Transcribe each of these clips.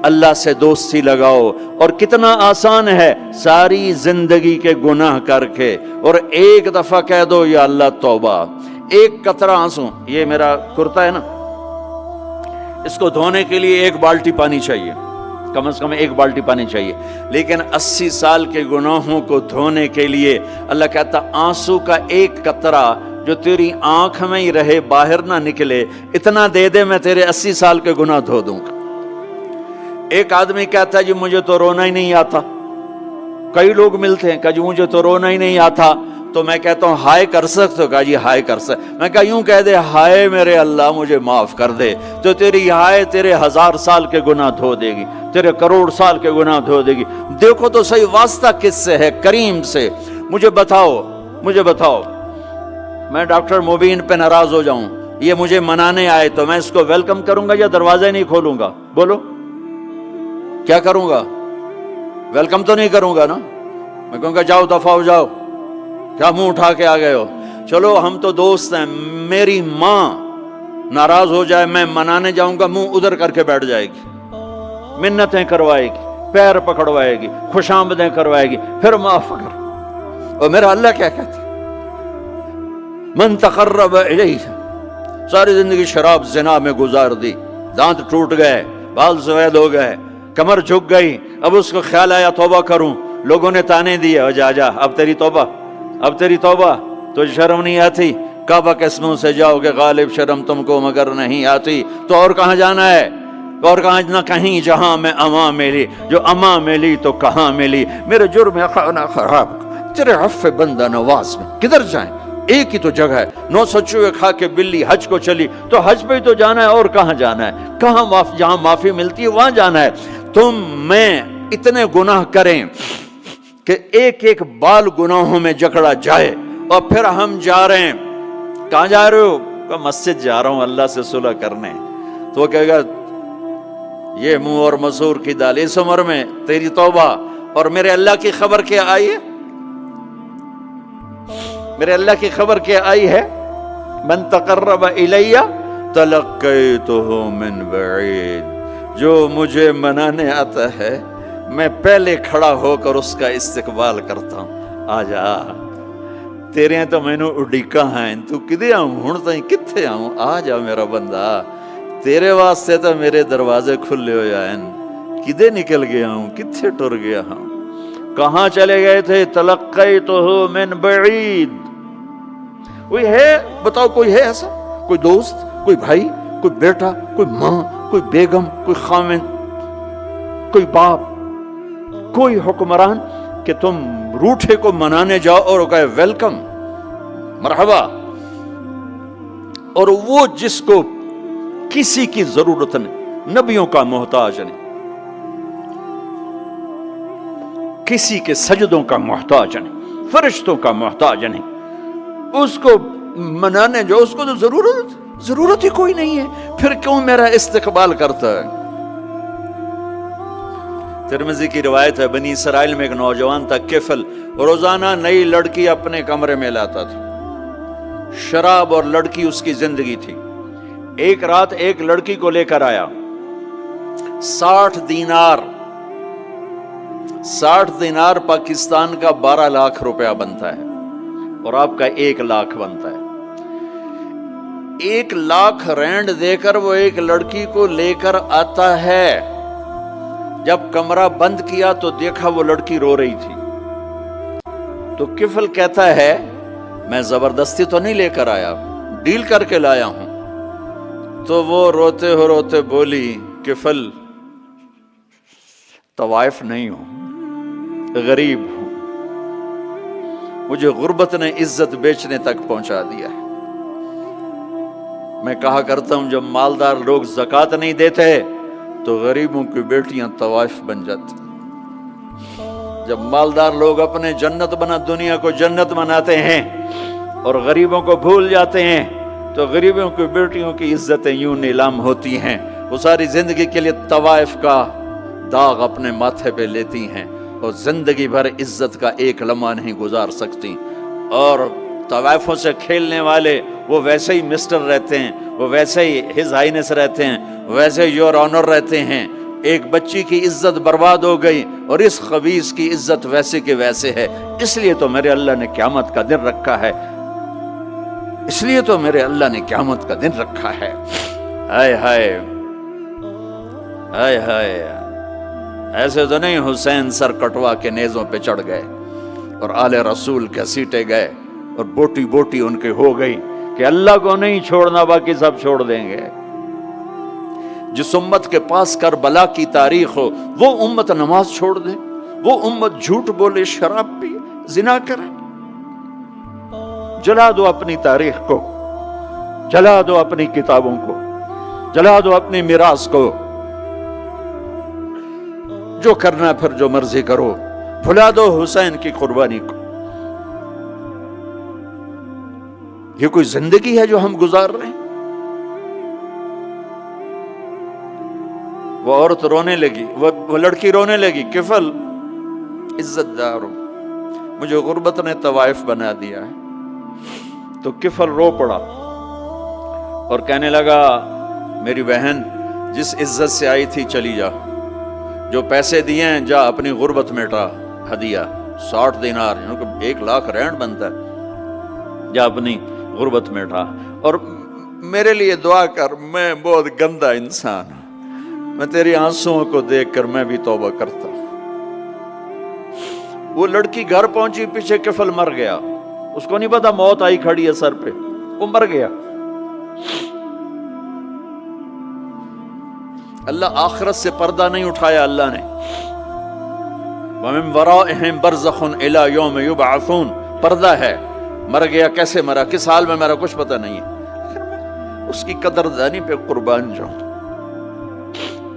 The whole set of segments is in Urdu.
اللہ سے دوستی لگاؤ. اور کتنا آسان ہے ساری زندگی کے گناہ کر کے اور ایک دفعہ کہہ دو یا اللہ توبہ. ایک قطرہ آنسو، یہ میرا کرتا ہے نا، اس کو دھونے کے لیے 1 بالٹی پانی چاہیے، کم از کم 1 بالٹی پانی چاہیے. لیکن 80 سال کے گناہوں کو دھونے کے لیے اللہ کہتا آنسو کا 1 قطرہ جو تیری آنکھ میں ہی رہے، باہر نہ نکلے، اتنا دے دے میں تیرے 80 سال کے گناہ دھو دوں گا. ایک آدمی کہتا ہے جی مجھے تو رونا ہی نہیں آتا. کئی لوگ ملتے ہیں کہ جی مجھے تو رونا ہی نہیں آتا. تو میں کہتا ہوں ہائے کر سکتے ہو؟ کہا جی ہائے کر سکتے. میں کہا یوں کہہ دے ہائے میرے اللہ مجھے معاف کر دے، تو تیری ہائے تیرے 1000 سال کے گناہ دھو دے گی، تیرے کروڑ سال کے گناہ دھو دے گی. دیکھو تو صحیح واسطہ کس سے ہے؟ کریم سے. مجھے بتاؤ میں ڈاکٹر مبین پہ ناراض ہو جاؤں، یہ مجھے منانے آئے تو میں اس کو ویلکم کروں گا یا دروازہ نہیں کھولوں گا؟ بولو کیا کروں گا؟ ویلکم تو نہیں کروں گا نا. میں کہوں گا جاؤ دفعہ ہو جاؤ، کیا منہ اٹھا کے آ گئے ہو؟ چلو ہم تو دوست ہیں. میری ماں ناراض ہو جائے میں منانے جاؤں گا، منہ ادھر کر کے بیٹھ جائے گی، منتیں کروائے گی، پیر پکڑوائے گی، خوش آمدیں کروائے گی، پھر معاف کر. اور میرا اللہ کیا کہتا ہے؟ من تقرب الیہ. ساری زندگی شراب زنا میں گزار دی، دانت ٹوٹ گئے، بال سفید ہو گئے، کمر جھک گئی. اب اس کو خیال آیا توبہ کروں، لوگوں نے تانے دیے جا اب تیری توبہ تو شرم نہیں آتی؟ کعبہ کے اسموں سے جاؤ گے غالب شرم تم کو مگر نہیں آتی. تو اور کہاں جانا ہے؟ اور کہاں نہ کہیں جہاں میں اما ملی، جو اما ملی تو کہاں ملی. میرے جرم خانہ خراب تیرے عفو بندہ نواز میں کدھر جائیں؟ ایک ہی تو جگہ ہے. 900 چوہے کھا کے بلی حج کو چلی تو حج پہ ہی تو جانا ہے، اور کہاں جانا ہے؟ کہاں جہاں معافی ملتی ہے وہاں جانا ہے. تم میں اتنے گناہ کریں کہ ایک بال گناہوں میں جکڑا جائے، اور پھر ہم جا رہے ہیں. کہاں جا رہے ہو؟ کہ مسجد جا رہا ہوں اللہ سے صلح کرنے. تو وہ کہے گا یہ منہ اور مسور کی دال، اس عمر میں تیری توبہ. اور میرے اللہ کی خبر کیا آئی ہے؟ میرے اللہ کی خبر کیا آئی ہے؟ من تقرب الی تلقیتہ من بعید. جو مجھے منانے آتا ہے میں پہلے کھڑا ہو کر اس کا استقبال کرتا ہوں. آ جا تیرے ہیں تو مینو اڈیکا ہیں، تو کدے آؤں ہوں تائیں کتھے آؤں؟ آ جا میرا بندہ، تیرے واسطے تو میرے دروازے کھلے ہو جائیں. کدے نکل گیا ہوں، کتھے ٹر گیا ہوں؟ کہاں چلے گئے تھے؟ تلقیتہ من بعید. کوئی ہے بتاؤ، کوئی ہے ایسا؟ کوئی دوست، کوئی بھائی، کوئی بیٹا، کوئی ماں، کوئی بیگم، کوئی خاوند، کوئی باپ، کوئی حکمران کہ تم روٹھے کو منانے جاؤ اور کہے ویلکم مرحبا. اور وہ جس کو کسی کی ضرورت نہیں، نبیوں کا محتاج نہیں، کسی کے سجدوں کا محتاج نہیں، فرشتوں کا محتاج نہیں، اس کو منانے جو اس کو تو ضرورت ہی کوئی نہیں ہے، پھر کیوں میرا استقبال کرتا ہے؟ ترمذی کی روایت ہے، بنی اسرائیل میں ایک نوجوان تھا کفل، روزانہ نئی لڑکی اپنے کمرے میں لاتا تھا. شراب اور لڑکی اس کی زندگی تھی. ایک رات ایک لڑکی کو لے کر آیا. 60 دینار پاکستان کا 12 لاکھ روپیہ بنتا ہے، اور آپ کا 1 لاکھ بنتا ہے. 1 لاکھ رینڈ دے کر وہ ایک لڑکی کو لے کر آتا ہے. جب کمرہ بند کیا تو دیکھا وہ لڑکی رو رہی تھی. تو کفل کہتا ہے میں زبردستی تو نہیں لے کر آیا، ڈیل کر کے لایا ہوں. تو وہ روتے بولی کفل طوائف نہیں ہوں، غریب ہوں، مجھے غربت نے عزت بیچنے تک پہنچا دیا ہے. میں کہا کرتا ہوں جب مالدار لوگ زکوٰۃ نہیں دیتے تو غریبوں کی بیٹیاں طوائف بن جاتی. جب مالدار لوگ اپنے دنیا کو جنت بناتے ہیں اور غریبوں کو بھول جاتے ہیں تو غریبوں کی بیٹیوں کی عزتیں یوں نیلام ہوتی ہیں. وہ ساری زندگی کے لیے طوائف کا داغ اپنے ماتھے پہ لیتی ہیں اور زندگی بھر عزت کا ایک لمحہ نہیں گزار سکتی. اور طوائفوں سے کھیلنے والے وہ ویسے ہی مسٹر رہتے ہیں، وہ ویسے ہی ہز ہائنس رہتے ہیں، ویسے یور آنر رہتے ہیں. ایک بچی کی عزت برباد ہو گئی اور اس خبیث کی عزت ویسے کے ویسے ہے، اس لیے تو میرے اللہ نے قیامت کا دن رکھا ہے، اس لیے تو میرے اللہ نے قیامت کا دن رکھا ہے۔ ہائے ہائے ہائے ہائے، ایسے تو نہیں حسین سر کٹوا کے نیزوں پہ چڑھ گئے اور آل رسول کے سیٹے گئے اور بوٹی بوٹی ان کے ہو گئی کہ اللہ کو نہیں چھوڑنا باقی سب چھوڑ دیں گے۔ جس امت کے پاس کربلا کی تاریخ ہو وہ امت نماز چھوڑ دے، وہ امت جھوٹ بولے، شراب پی، زنا کرے۔ جلا دو اپنی تاریخ کو، جلا دو اپنی کتابوں کو، جلا دو اپنی میراث کو، جو کرنا پھر جو مرضی کرو، بھلا دو حسین کی قربانی کو۔ یہ کوئی زندگی ہے جو ہم گزار رہے ہیں؟ وہ عورت رونے لگی، وہ لڑکی رونے لگی، کفل عزت دار ہوں، مجھے غربت نے طوائف بنا دیا ہے۔ تو کفل رو پڑا اور کہنے لگا میری بہن جس عزت سے آئی تھی چلی جا، جو پیسے دیے ہیں جا اپنی غربت مٹا، ہدیہ 60 دینار یعنی کہ 1 لاکھ رینڈ بنتا ہے، جا اپنی غربت مٹا، اور میرے لیے دعا کر، میں بہت گندا انسان ہوں، میں تیری آنسوؤں کو دیکھ کر میں بھی توبہ کرتا ہوں۔ وہ لڑکی گھر پہنچی، پیچھے کفل مر گیا، اس کو نہیں پتا موت آئی کھڑی ہے سر پہ، وہ مر گیا۔ اللہ آخرت سے پردہ نہیں اٹھایا اللہ نے، وَمِن وَرَائِهِمْ بَرْزَخٌ إِلَى يَوْمِ يُبْعَثُونَ، پردہ ہے، مر گیا، کیسے مرا، کس حال میں مرا، کچھ پتہ نہیں ہے، اس کی قدردانی پہ قربان جاؤں۔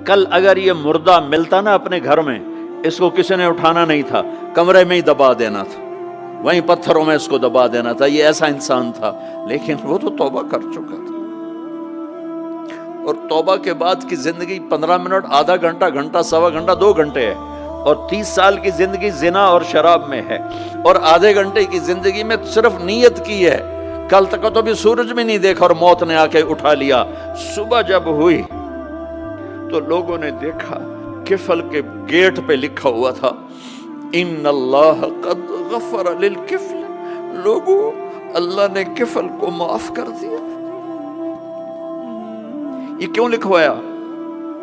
کل اگر یہ مردہ ملتا نا اپنے گھر میں، اس کو کسی نے اٹھانا نہیں تھا، کمرے میں ہی دبا دینا تھا، وہیں پتھروں میں اس کو دبا دینا تھا، یہ ایسا انسان تھا، لیکن وہ تو توبہ کر چکا تھا۔ اور توبہ کے بعد کی زندگی 15 منٹ، آدھا گھنٹہ، گھنٹہ، سوا گھنٹہ، 2 گھنٹے ہے، اور 30 سال کی زندگی زنا اور شراب میں ہے، اور آدھے گھنٹے کی زندگی میں صرف نیت کی ہے۔ کل تک تو بھی سورج بھی نہیں دیکھا اور موت نے آ کے اٹھا لیا۔ صبح جب ہوئی تو لوگوں نے دیکھا کفل کے گیٹ پہ لکھا ہوا تھا ان اللہ قد غفر للکفل، لوگوں اللہ نے کفل کو معاف کر دیا۔ یہ کیوں لکھوایا؟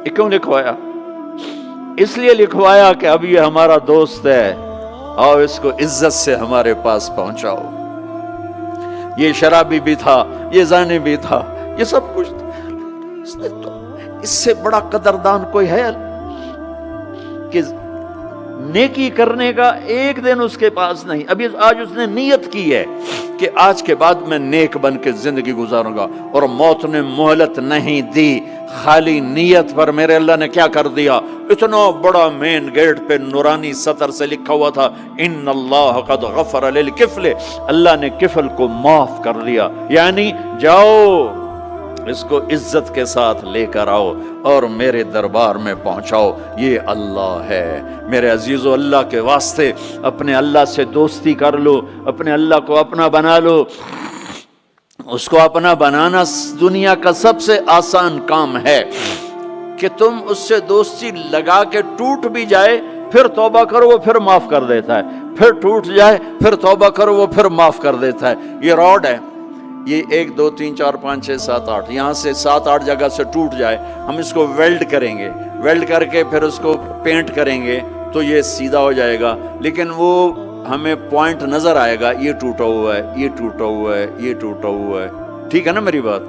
یہ کیوں لکھوایا؟ اس لیے لکھوایا کہ اب یہ ہمارا دوست ہے، آؤ اس کو عزت سے ہمارے پاس پہنچاؤ۔ یہ شرابی بھی تھا، یہ زانی بھی تھا، یہ سب کچھ تھا۔ اس سے بڑا قدردان کوئی ہے کہ نیکی کرنے کا ایک دن اس کے پاس نہیں؟ ابھی آج اس نے نیت کی ہے کہ آج کے بعد میں نیک بن کے زندگی گزاروں گا، اور موت نے مہلت نہیں دی، خالی نیت پر میرے اللہ نے کیا کر دیا، اتنا بڑا مین گیٹ پہ نورانی سطر سے لکھا ہوا تھا ان اللہ قد غفر للکفل، اللہ نے کفل کو معاف کر دیا، یعنی جاؤ اس کو عزت کے ساتھ لے کر آؤ اور میرے دربار میں پہنچاؤ، یہ اللہ ہے۔ میرے عزیزو، اللہ کے واسطے اپنے اللہ سے دوستی کر لو، اپنے اللہ کو اپنا بنا لو۔ اس کو اپنا بنانا دنیا کا سب سے آسان کام ہے کہ تم اس سے دوستی لگا کے ٹوٹ بھی جائے پھر توبہ کرو وہ پھر معاف کر دیتا ہے، پھر ٹوٹ جائے پھر توبہ کرو وہ پھر معاف کر دیتا ہے۔ یہ راڈ ہے، یہ 1 2 3 4 5 6 7 8 یہاں سے 7 8 جگہ سے ٹوٹ جائے، ہم اس کو ویلڈ کریں گے، ویلڈ کر کے پھر اس کو پینٹ کریں گے تو یہ سیدھا ہو جائے گا، لیکن وہ ہمیں پوائنٹ نظر آئے گا، یہ ٹوٹا ہوا ہے، یہ ٹوٹا ہوا ہے، یہ ٹوٹا ہوا ہے۔ ٹھیک ہے نا میری بات؟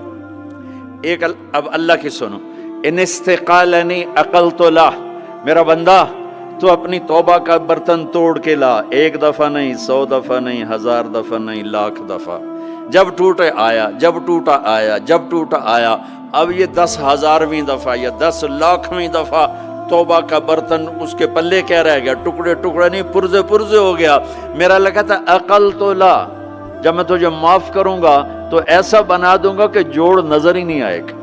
ایک اب اللہ کی سنو، ان استقالنی عقلت لا، میرا بندہ تو اپنی توبہ کا برتن توڑ کے لا، 1 دفعہ نہیں، 100 دفعہ نہیں، 1000 دفعہ نہیں، 1,00,000 دفعہ، جب ٹوٹے آیا، جب ٹوٹا آیا، جب ٹوٹا آیا، اب یہ 10,000ویں دفعہ یا 10,00,000ویں دفعہ توبہ کا برتن اس کے پلے کیا رہ گیا، ٹکڑے ٹکڑے نہیں، پرزے پرزے ہو گیا۔ میرا لگا تھا عقل تو لا، جب میں تجھے معاف کروں گا تو ایسا بنا دوں گا کہ جوڑ نظر ہی نہیں آئے گا۔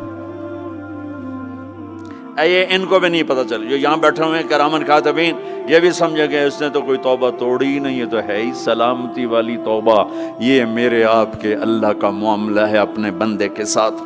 یہ ان کو بھی نہیں پتا چل، جو یہاں بیٹھے ہوئے ہیں کرامن کاتبین، یہ بھی سمجھے گئے اس نے تو کوئی توبہ توڑی ہی نہیں ہے، تو ہے ہی سلامتی والی توبہ۔ یہ میرے آپ کے اللہ کا معاملہ ہے اپنے بندے کے ساتھ۔